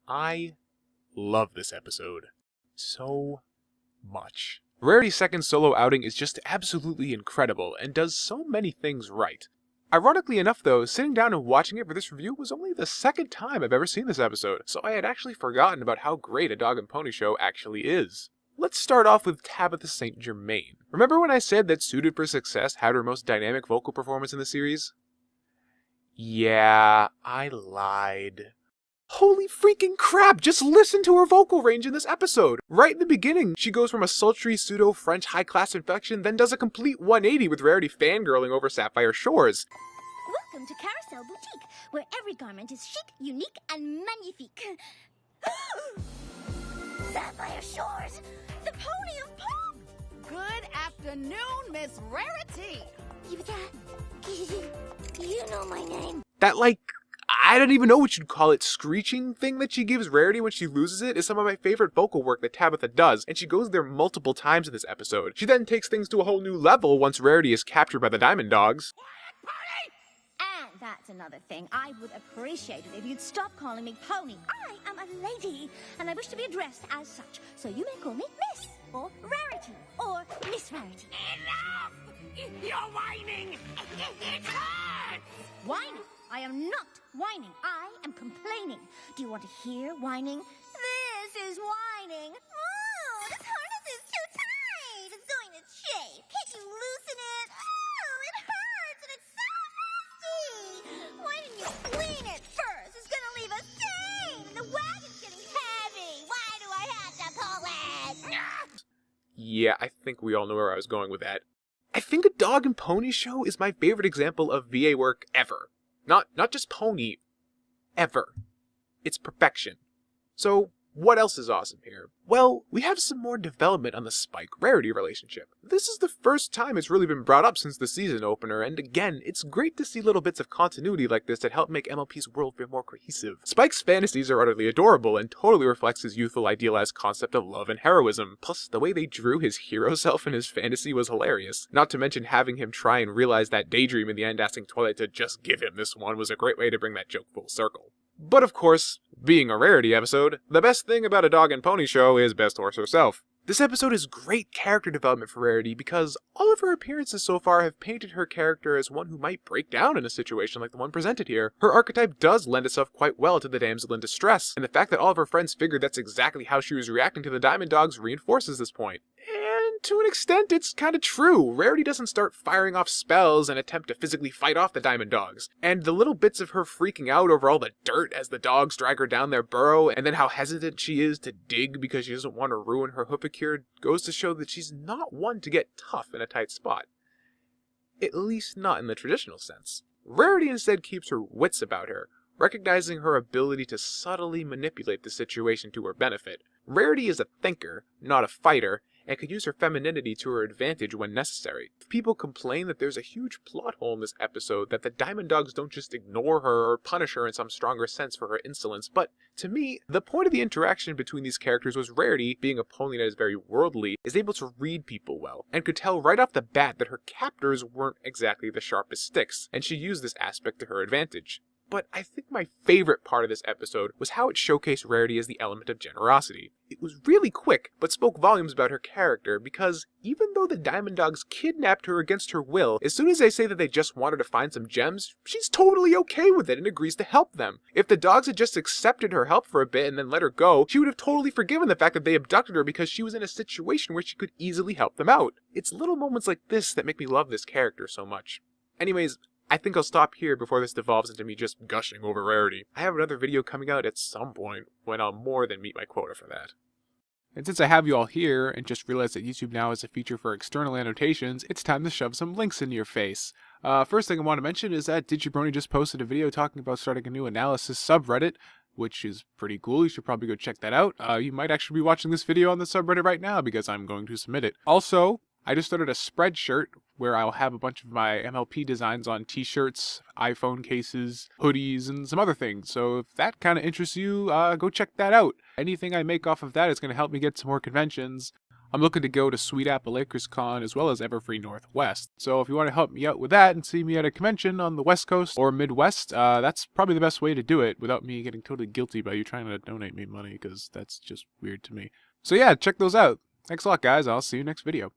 I love this episode so much. Rarity's second solo outing is just absolutely incredible and does so many things right. Ironically enough though, sitting down and watching it for this review was only the second time I've ever seen this episode, so I had actually forgotten about how great a dog and pony show actually is. Let's start off with Tabitha St. Germain. Remember when I said that Suited for Success had her most dynamic vocal performance in the series? Yeah, I lied. Holy freaking crap, just listen to her vocal range in this episode! Right in the beginning, she goes from a sultry pseudo-French high-class inflection, then does a complete 180 with Rarity fangirling over Sapphire Shores. Welcome to Carousel Boutique, where every garment is chic, unique, and magnifique. Sapphire Shores, the pony of pop! Good afternoon, Miss Rarity! You know my name. That, I don't even know what you'd call it, screeching thing that she gives Rarity when she loses it is some of my favorite vocal work that Tabitha does, and she goes there multiple times in this episode. She then takes things to a whole new level once Rarity is captured by the Diamond Dogs. And that's another thing. I would appreciate it if you'd stop calling me Pony. I am a lady, and I wish to be addressed as such. So you may call me Miss, or Rarity, or Miss Rarity. Enough! You're whining! It hurts! Whining? I am not whining. I am complaining. Do you want to hear whining? This is whining. Oh, this harness is too tight. It's going to chafe. Can't you loosen it? Oh, it hurts and it's so nasty. Why didn't you clean it first? It's going to leave a stain. And the wagon's getting heavy. Why do I have to pull it? Yeah, I think we all know where I was going with that. I think a dog and pony show is my favorite example of VA work ever. Not just pony, ever. It's perfection. So, what else is awesome here? Well, we have some more development on the Spike-Rarity relationship. This is the first time it's really been brought up since the season opener, and again, it's great to see little bits of continuity like this that help make MLP's world feel more cohesive. Spike's fantasies are utterly adorable and totally reflects his youthful idealized concept of love and heroism. Plus, the way they drew his hero self in his fantasy was hilarious. Not to mention having him try and realize that daydream in the end, asking Twilight to just give him this one was a great way to bring that joke full circle. But of course, being a Rarity episode, the best thing about a dog and pony show is Best Horse herself. This episode is great character development for Rarity because all of her appearances so far have painted her character as one who might break down in a situation like the one presented here. Her archetype does lend itself quite well to the damsel in distress, and the fact that all of her friends figured that's exactly how she was reacting to the Diamond Dogs reinforces this point. And to an extent, it's kinda true. Rarity doesn't start firing off spells and attempt to physically fight off the Diamond Dogs. And the little bits of her freaking out over all the dirt as the dogs drag her down their burrow, and then how hesitant she is to dig because she doesn't want to ruin her hoopicure, goes to show that she's not one to get tough in a tight spot. At least not in the traditional sense. Rarity instead keeps her wits about her, recognizing her ability to subtly manipulate the situation to her benefit. Rarity is a thinker, not a fighter, and could use her femininity to her advantage when necessary. People complain that there's a huge plot hole in this episode, that the Diamond Dogs don't just ignore her or punish her in some stronger sense for her insolence, but to me, the point of the interaction between these characters was Rarity, being a pony that is very worldly, is able to read people well, and could tell right off the bat that her captors weren't exactly the sharpest sticks, and she used this aspect to her advantage. But I think my favorite part of this episode was how it showcased Rarity as the element of generosity. It was really quick, but spoke volumes about her character, because even though the Diamond Dogs kidnapped her against her will, as soon as they say that they just wanted to find some gems, she's totally okay with it and agrees to help them. If the dogs had just accepted her help for a bit and then let her go, she would have totally forgiven the fact that they abducted her because she was in a situation where she could easily help them out. It's little moments like this that make me love this character so much. Anyways, I think I'll stop here before this devolves into me just gushing over Rarity. I have another video coming out at some point when I'll more than meet my quota for that. And since I have you all here and just realized that YouTube now has a feature for external annotations, it's time to shove some links into your face. First thing I want to mention is that Brony just posted a video talking about starting a new analysis subreddit, which is pretty cool. You should probably go check that out. You might actually be watching this video on the subreddit right now because I'm going to submit it. Also, I just started a Spreadshirt where I'll have a bunch of my MLP designs on t-shirts, iPhone cases, hoodies, and some other things. So if that kind of interests you, go check that out. Anything I make off of that is going to help me get some more conventions. I'm looking to go to Sweet Apple Lakers Con as well as Everfree Northwest. So if you want to help me out with that and see me at a convention on the West Coast or Midwest, that's probably the best way to do it without me getting totally guilty by you trying to donate me money, because that's just weird to me. So yeah, check those out. Thanks a lot, guys. I'll see you next video.